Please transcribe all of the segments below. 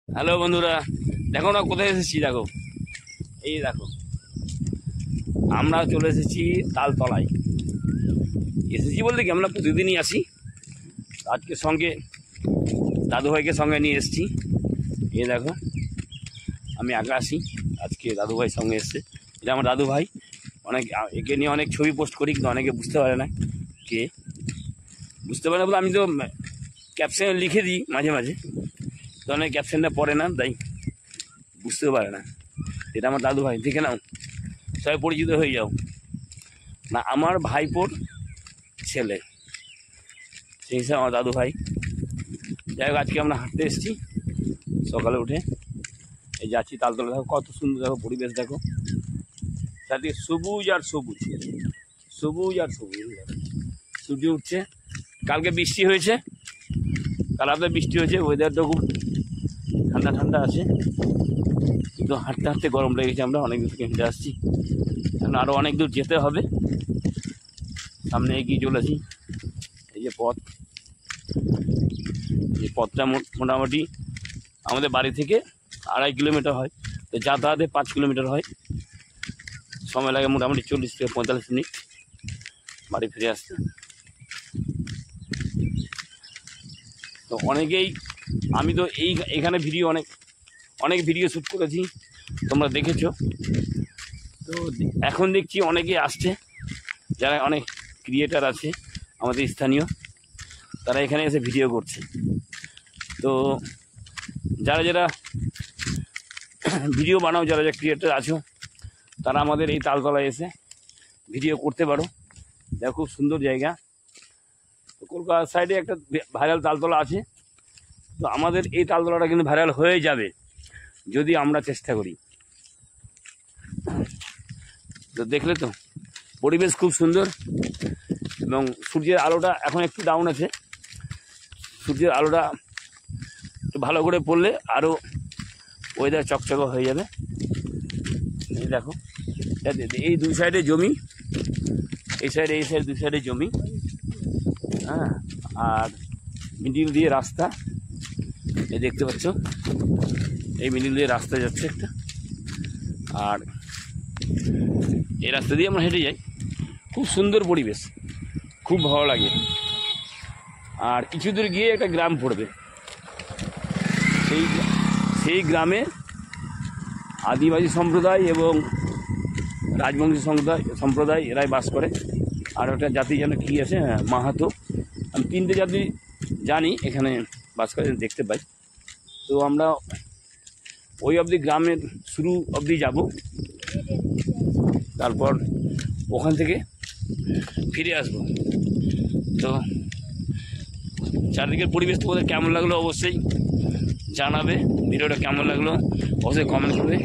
Hello বন্ধুরা, দেখো না কোথায় এসেছি। দেখো, এই দেখো, আমরা চলে এসেছি তালতলায়। এসেছি বলতে কি, আমরা প্রতিদিনই আসি। আজকে সঙ্গে দাদুভাইকে সঙ্গে নিয়ে এসেছি। এই দেখো, আমি একা আসি, আজকে দাদুভাই সঙ্গে এসছে। এটা আমার দাদুভাই। একে নিয়ে অনেক ছবি পোস্ট করি, কিন্তু অনেকে বুঝতে পারে না কে। বুঝতে পারে না বলে আমি তো ক্যাপশনে লিখে দিই মাঝে মাঝে, তো অনেক ক্যাপশনটা পড়ে না, তাই বুঝতেও পারে না। এটা আমার দাদুভাই, দেখে নাও, সবাই পরিচিত হয়ে যাও। না, আমার ভাইপোর ছেলে, সেই হিসাবে আমার দাদুভাই। যাই হোক, আজকে আমরা হাঁটতে এসেছি সকালে উঠে। এই যাচ্ছি তালতলা। দেখো কত সুন্দর, দেখো পরিবেশ, দেখো চারদিকে সবুজ আর সবুজ, সবুজ আর সবুজ। সূর্য উঠছে। কালকে বৃষ্টি হয়েছে, কাল রাতে বৃষ্টি হয়েছে, ওয়েদারটা খুব ঠান্ডা ঠান্ডা আছে, কিন্তু হাঁটতে হাঁটতে গরম লেগেছে। আমরা অনেক দূর থেকে হেঁটে আসছি, এখন আরও অনেক দূর যেতে হবে। সামনে এগিয়ে চলেছি। এই যে পথ, এই পথটা মোটামুটি আমাদের বাড়ি থেকে 2.5 কিলোমিটার হয়, তো যাতায়াতে 5 কিলোমিটার হয়। সময় লাগে মোটামুটি 40 থেকে 45 মিনিট বাড়ি ফিরে আসতে। তো অনেকেই, আমি তো এইখানে ভিডিও অনেক ভিডিও শ্যুট করেছি, তোমরা দেখেছো। তো এখন দেখছি অনেকে আসছে, যারা অনেক ক্রিয়েটার আছে আমাদের স্থানীয়, তারা এখানে এসে ভিডিও করছে। তো যারা যারা ভিডিও বানাও, যারা যারা ক্রিয়েটার আছো, তারা আমাদের এই তালতলায় এসে ভিডিও করতে পারো। দেখো খুব সুন্দর জায়গা। তো কলকাতার সাইডে একটা ভাইরাল তালতলা আছে, তো আমাদের এই তালতলাটা কিন্তু ভাইরাল হয়ে যাবে যদি আমরা চেষ্টা করি। তো দেখলে তো পরিবেশ খুব সুন্দর, এবং সূর্যের আলোটা এখন একটু ডাউন আছে। সূর্যের আলোটা একটু ভালো করে পড়লে আরও ওয়েদার চকচকে হয়ে যাবে। এই দেখো, এই দুই সাইডে জমি, এই সাইডে দুই সাইডে জমি, হ্যাঁ, আর মিডিল দিয়ে রাস্তা। এই দেখতে পাচ্ছ, এই মিডিল দিয়ে রাস্তা যাচ্ছে একটা, আর এই রাস্তা দিয়ে আমরা হেঁটে যাই। খুব সুন্দর পরিবেশ, খুব ভালো লাগে। আর কিছু দূর গিয়ে একটা গ্রাম পড়বে, সেই গ্রামে আদিবাসী সম্প্রদায় এবং রাজবংশী সম্প্রদায় এরাই বাস করে। আর একটা জাতি যেন কী আছে, মাহাতো। আমি 3টে জাতি জানি এখানে বাস করে, দেখতে পাই। তো আমরা ওই অবধি, গ্রামের শুরু অবধি যাব, তারপর ওখান থেকে ফিরে আসব। তো চারদিকের পরিবেশ তোমাদের কেমন লাগলো অবশ্যই জানাবে। ভিডিওটা কেমন লাগলো অবশ্যই কমেন্ট করবে।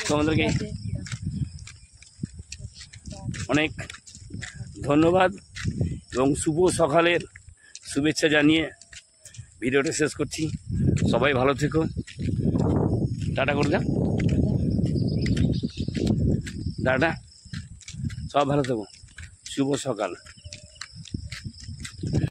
তোমাদেরকে অনেক ধন্যবাদ এবং শুভ সকালের শুভেচ্ছা জানিয়ে ভিডিওটা শেষ করছি। সবাই ভালো থেকো, টাটা করে দাও, টাটা, সব ভালো থেকো, শুভ সকাল।